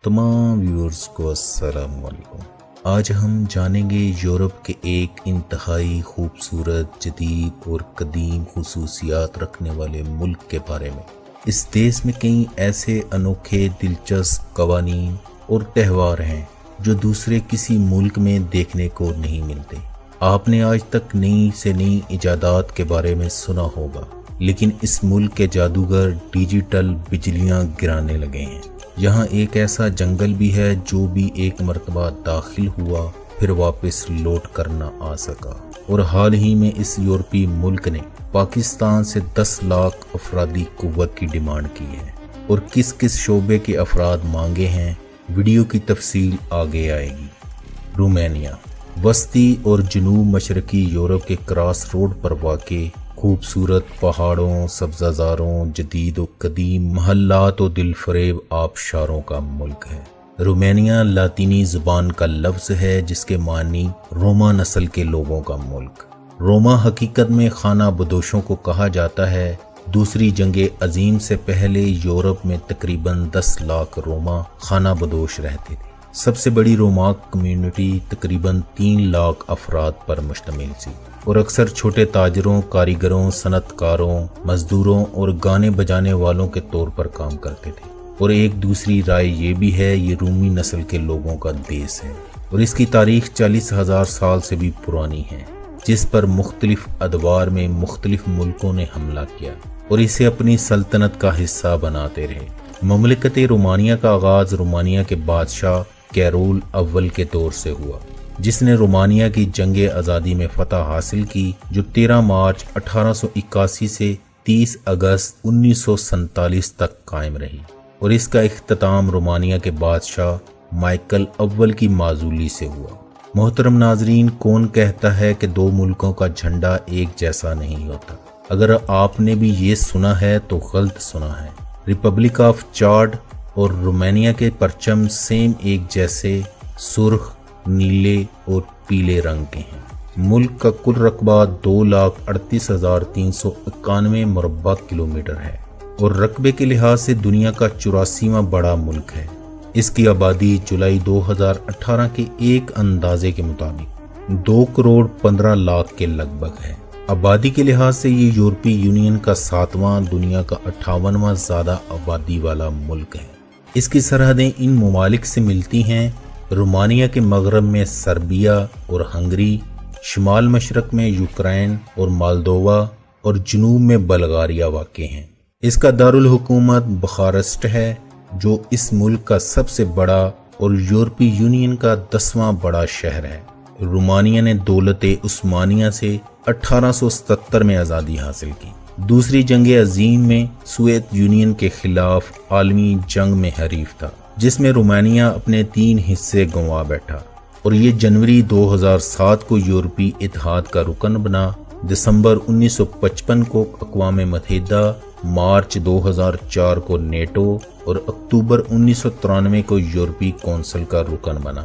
تمام ویورز کو السلام علیکم۔ آج ہم جانیں گے یورپ کے ایک انتہائی خوبصورت، جدید اور قدیم خصوصیات رکھنے والے ملک کے بارے میں۔ اس دیش میں کئی ایسے انوکھے، دلچسپ قوانین اور تہوار ہیں جو دوسرے کسی ملک میں دیکھنے کو نہیں ملتے۔ آپ نے آج تک نئی سے نئی ایجادات کے بارے میں سنا ہوگا، لیکن اس ملک کے جادوگر ڈیجیٹل بجلیاں گرانے لگے ہیں۔ یہاں ایک ایسا جنگل بھی ہے جو بھی ایک مرتبہ داخل ہوا پھر واپس لوٹ کر نہ آ سکا، اور حال ہی میں اس یورپی ملک نے پاکستان سے 10 لاکھ افرادی قوت کی ڈیمانڈ کی ہے، اور کس کس شعبے کے افراد مانگے ہیں، ویڈیو کی تفصیل آگے آئے گی۔ رومانیہ وسطی اور جنوب مشرقی یورپ کے کراس روڈ پر واقع خوبصورت پہاڑوں، سبزہ زاروں، جدید و قدیم محلات و دل فریب آبشاروں کا ملک ہے۔ رومانیہ لاطینی زبان کا لفظ ہے جس کے معنی روما نسل کے لوگوں کا ملک۔ روما حقیقت میں خانہ بدوشوں کو کہا جاتا ہے۔ دوسری جنگ عظیم سے پہلے یورپ میں تقریباً 10 لاکھ روما خانہ بدوش رہتے تھے۔ سب سے بڑی روما کمیونٹی تقریباً 3 لاکھ افراد پر مشتمل تھی، اور اکثر چھوٹے تاجروں، کاریگروں، صنعت کاروں، مزدوروں اور گانے بجانے والوں کے طور پر کام کرتے تھے۔ اور ایک دوسری رائے یہ بھی ہے یہ رومی نسل کے لوگوں کا دیس ہے، اور اس کی تاریخ 40,000 سال سے بھی پرانی ہے، جس پر مختلف ادوار میں مختلف ملکوں نے حملہ کیا اور اسے اپنی سلطنت کا حصہ بناتے رہے۔ مملکت رومانیہ کا آغاز رومانیہ کے بادشاہ کیرول اول کے دور سے ہوا، جس نے رومانیہ کی جنگ آزادی میں فتح حاصل کی، جو 13 مارچ 1881 سے 30 اگست 1947 تک قائم رہی، اور اس کا اختتام رومانیہ کے بادشاہ مائیکل اول کی معزولی سے ہوا۔ محترم ناظرین، کون کہتا ہے کہ 2 ملکوں کا جھنڈا ایک جیسا نہیں ہوتا؟ اگر آپ نے بھی یہ سنا ہے تو غلط سنا ہے۔ ریپبلک آف چاڈ اور رومانیہ کے پرچم سیم ایک جیسے سرخ، نیلے اور پیلے رنگ کے ہیں۔ ملک کا کل رقبہ 2,38,391 مربع کلومیٹر ہے، اور رقبے کے لحاظ سے دنیا کا 84واں بڑا ملک ہے۔ اس کی آبادی جولائی 2018 کے ایک اندازے کے مطابق 2,15,00,000 کے لگ بھگ ہے۔ آبادی کے لحاظ سے یہ یورپی یونین کا 7واں، دنیا کا 58واں زیادہ آبادی والا ملک ہے۔ اس کی سرحدیں ان ممالک سے ملتی ہیں۔ رومانیہ کے مغرب میں سربیا اور ہنگری، شمال مشرق میں یوکرین اور مالدووا، اور جنوب میں بلغاریہ واقع ہیں۔ اس کا دارالحکومت بخارسٹ ہے، جو اس ملک کا سب سے بڑا اور یورپی یونین کا 10واں بڑا شہر ہے۔ رومانیہ نے دولت عثمانیہ سے 1877 میں آزادی حاصل کی۔ دوسری جنگ عظیم میں سوویت یونین کے خلاف عالمی جنگ میں حریف تھا، جس میں رومانیہ اپنے 3 حصے گنوا بیٹھا، اور یہ جنوری 2007 کو یورپی اتحاد کا رکن بنا، دسمبر 1955 کو اقوام متحدہ، مارچ 2004 کو نیٹو، اور اکتوبر 1993 کو یورپی کونسل کا رکن بنا۔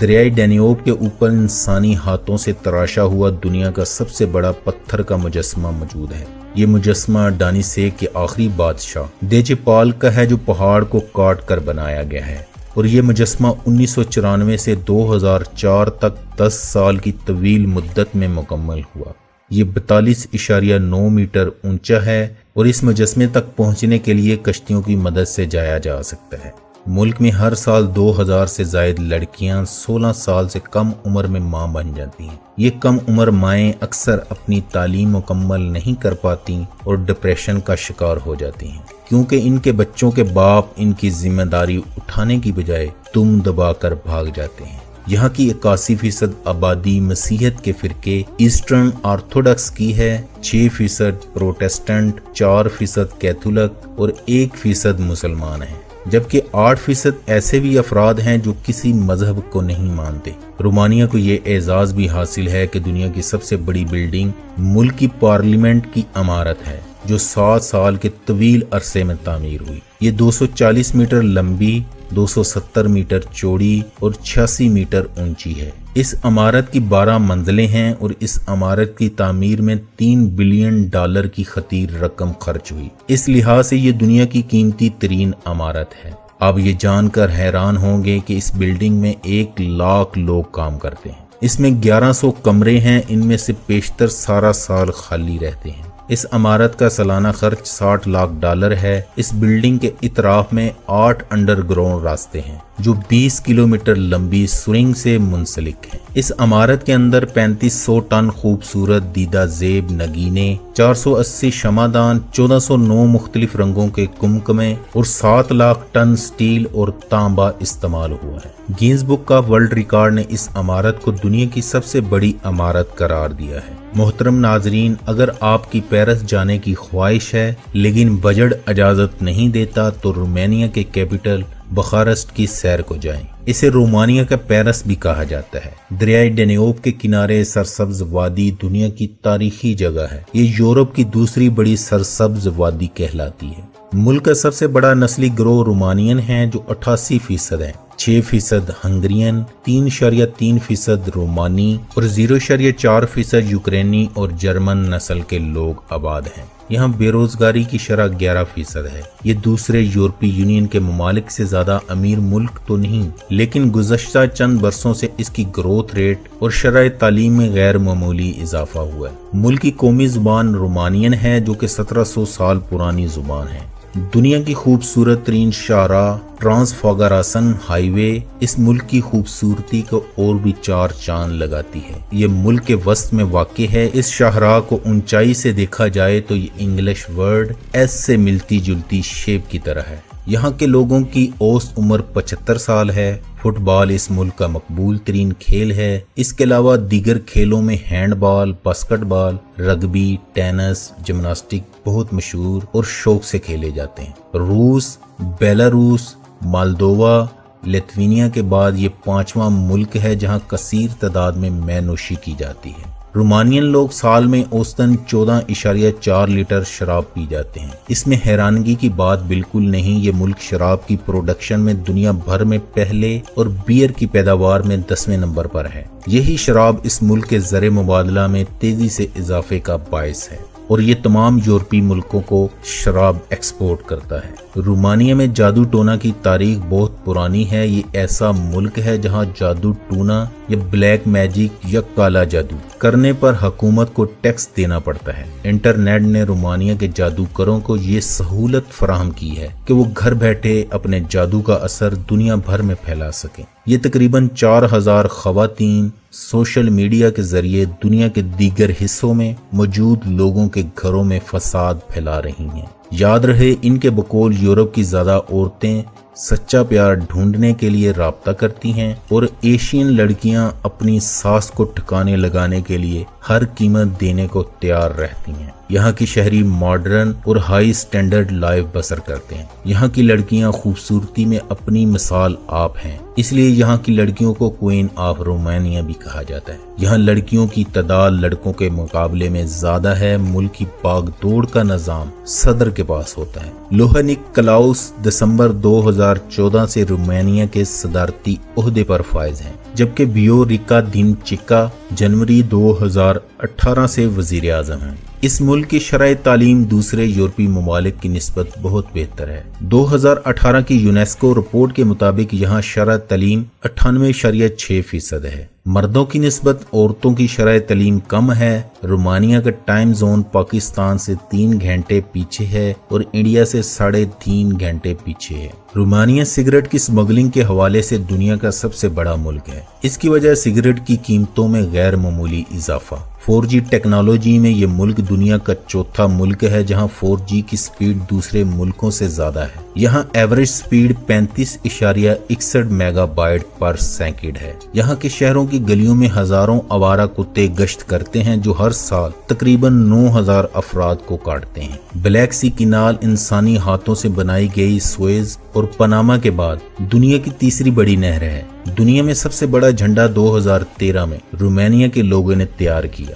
دریائے ڈینیوب کے اوپر انسانی ہاتھوں سے تراشا ہوا دنیا کا سب سے بڑا پتھر کا مجسمہ موجود ہے۔ یہ مجسمہ ڈانیسے کے آخری بادشاہ دیجے پال کا ہے، جو پہاڑ کو کاٹ کر بنایا گیا ہے، اور یہ مجسمہ 1994 سے 2004 تک 10 سال کی طویل مدت میں مکمل ہوا۔ یہ 42.9 میٹر اونچا ہے، اور اس مجسمے تک پہنچنے کے لیے کشتیوں کی مدد سے جایا جا سکتا ہے۔ ملک میں ہر سال 2000 سے زائد لڑکیاں 16 سال سے کم عمر میں ماں بن جاتی ہیں۔ یہ کم عمر مائیں اکثر اپنی تعلیم مکمل نہیں کر پاتی اور ڈپریشن کا شکار ہو جاتی ہیں، کیونکہ ان کے بچوں کے باپ ان کی ذمہ داری اٹھانے کی بجائے دم دبا کر بھاگ جاتے ہیں۔ یہاں کی 81% آبادی مسیحیت کے فرقے ایسٹرن آرتھوڈکس کی ہے، 6% پروٹسٹنٹ، 4% کیتھولک اور 1% مسلمان ہیں، جبکہ 8% ایسے بھی افراد ہیں جو کسی مذہب کو نہیں مانتے۔ رومانیہ کو یہ اعزاز بھی حاصل ہے کہ دنیا کی سب سے بڑی بلڈنگ ملک کی پارلیمنٹ کی عمارت ہے، جو 7 سال کے طویل عرصے میں تعمیر ہوئی۔ یہ 240 میٹر لمبی، 270 میٹر چوڑی اور 86 میٹر اونچی ہے۔ اس عمارت کی 12 منزلیں ہیں، اور اس عمارت کی تعمیر میں $3 بلین کی خطیر رقم خرچ ہوئی۔ اس لحاظ سے یہ دنیا کی قیمتی ترین عمارت ہے۔ آپ یہ جان کر حیران ہوں گے کہ اس بلڈنگ میں 1 لاکھ لوگ کام کرتے ہیں۔ اس میں 1100 کمرے ہیں، ان میں سے بیشتر سارا سال خالی رہتے ہیں۔ اس عمارت کا سالانہ خرچ $60 لاکھ ہے۔ اس بلڈنگ کے اطراف میں 8 انڈر گراؤنڈ راستے ہیں جو 20 کلومیٹر لمبی سرنگ سے منسلک ہیں۔ اس عمارت کے اندر 3500 ٹن خوبصورت دیدہ زیب نگینے، 480 شمعدان، 1409 مختلف رنگوں کے کمکمے اور 7 لاکھ ٹن سٹیل اور تانبا استعمال ہوا ہے۔ Gains book of world record نے اس عمارت کو دنیا کی سب سے بڑی عمارت قرار دیا ہے۔ محترم ناظرین، اگر آپ کی پیرس جانے کی خواہش ہے لیکن بجٹ اجازت نہیں دیتا تو رومانیہ کے کیپٹل بخارسٹ کی سیر کو جائیں۔ اسے رومانیہ کا پیرس بھی کہا جاتا ہے۔ دریائے ڈینیوب کے کنارے سرسبز وادی دنیا کی تاریخی جگہ ہے۔ یہ یورپ کی دوسری بڑی سرسبز وادی کہلاتی ہے۔ ملک کا سب سے بڑا نسلی گروہ رومانین ہیں جو 88% ہیں۔ 6% ہنگرین، 3.3% رومانی اور 0.4% یوکرینی اور جرمن نسل کے لوگ آباد ہیں۔ یہاں بے روزگاری کی شرح 11% ہے۔ یہ دوسرے یورپی یونین کے ممالک سے زیادہ امیر ملک تو نہیں، لیکن گزشتہ چند برسوں سے اس کی گروتھ ریٹ اور شرح تعلیم میں غیر معمولی اضافہ ہوا ہے۔ ملک کی قومی زبان رومانین ہے جو کہ 1700 سال پرانی زبان ہے۔ دنیا کی خوبصورت ترین شاہراہ ٹرانسفاگراسن ہائی وے اس ملک کی خوبصورتی کو اور بھی 4 چاند لگاتی ہے۔ یہ ملک کے وسط میں واقع ہے۔ اس شاہراہ کو اونچائی سے دیکھا جائے تو یہ انگلش ورڈ ایس سے ملتی جلتی شیپ کی طرح ہے۔ یہاں کے لوگوں کی اوسط عمر 75 سال ہے۔ فٹ بال اس ملک کا مقبول ترین کھیل ہے۔ اس کے علاوہ دیگر کھیلوں میں ہینڈ بال، باسکٹ بال، رگبی، ٹینس، جمناسٹک بہت مشہور اور شوق سے کھیلے جاتے ہیں۔ روس، بیلاروس، مالدووا، لیتوینیا کے بعد یہ 5واں ملک ہے جہاں کثیر تعداد میں مے نوشی کی جاتی ہے۔ رومانین لوگ سال میں اوسطاً 14.4 لیٹر شراب پی جاتے ہیں۔ اس میں حیرانگی کی بات بالکل نہیں، یہ ملک شراب کی پروڈکشن میں دنیا بھر میں پہلے اور بیئر کی پیداوار میں 10ویں نمبر پر ہے۔ یہی شراب اس ملک کے زر مبادلہ میں تیزی سے اضافے کا باعث ہے اور یہ تمام یورپی ملکوں کو شراب ایکسپورٹ کرتا ہے۔ رومانیہ میں جادو ٹونا کی تاریخ بہت پرانی ہے۔ یہ ایسا ملک ہے جہاں جادو ٹونا یا بلیک میجک یا کالا جادو کرنے پر حکومت کو ٹیکس دینا پڑتا ہے۔ انٹرنیٹ نے رومانیہ کے جادوگروں کو یہ سہولت فراہم کی ہے کہ وہ گھر بیٹھے اپنے جادو کا اثر دنیا بھر میں پھیلا سکیں۔ یہ تقریباً 4000 خواتین سوشل میڈیا کے ذریعے دنیا کے دیگر حصوں میں موجود لوگوں کے گھروں میں فساد پھیلا رہی ہیں۔ یاد رہے، ان کے بقول یورپ کی زیادہ عورتیں سچا پیار ڈھونڈنے کے لیے رابطہ کرتی ہیں اور ایشین لڑکیاں اپنی ساس کو ٹھکانے لگانے کے لیے ہر قیمت دینے کو تیار رہتی ہیں۔ یہاں کی شہری ماڈرن اور ہائی سٹینڈرڈ لائف بسر کرتے ہیں۔ یہاں کی لڑکیاں خوبصورتی میں اپنی مثال آپ ہیں، اس لیے یہاں کی لڑکیوں کو کوئین آف رومانیہ بھی کہا جاتا ہے۔ یہاں لڑکیوں کی تعداد لڑکوں کے مقابلے میں زیادہ ہے۔ ملک کی باغ دوڑ کا نظام صدر کے پاس ہوتا ہے۔ لوہنک کلاؤس دسمبر 2014 سے رومانیہ کے صدارتی عہدے پر فائز ہیں، جبکہ ویوریکا دینچیکا جنوری 2018 سے وزیر اعظم ہیں۔ اس ملک کی شرح تعلیم دوسرے یورپی ممالک کی نسبت بہت بہتر ہے۔ 2018 کی یونیسکو رپورٹ کے مطابق یہاں شرح تعلیم 98.6% ہے۔ مردوں کی نسبت عورتوں کی شرح تعلیم کم ہے۔ رومانیہ کا ٹائم زون پاکستان سے 3 گھنٹے پیچھے ہے اور انڈیا سے 3.5 گھنٹے پیچھے ہے۔ رومانیہ سگریٹ کی سمگلنگ کے حوالے سے دنیا کا سب سے بڑا ملک ہے۔ اس کی وجہ سگریٹ کی قیمتوں میں غیر معمولی اضافہ۔ 4G ٹیکنالوجی میں یہ ملک دنیا کا 4تھا ملک ہے جہاں 4G کی سپیڈ دوسرے ملکوں سے زیادہ ہے۔ یہاں average speed 35.61 mega byte per second ہے۔ یہاں کے شہروں کی گلیوں میں ہزاروں آوارہ کتے گشت کرتے ہیں جو ہر سال تقریباً 9000 افراد کو کاٹتے ہیں۔ بلیک سی کینال انسانی ہاتھوں سے بنائی گئی سوئز اور پاناما کے بعد دنیا کی تیسری بڑی نہر ہے۔ دنیا میں سب سے بڑا جھنڈا 2013 میں رومانیہ کے لوگوں نے تیار کیا۔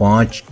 5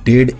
1.5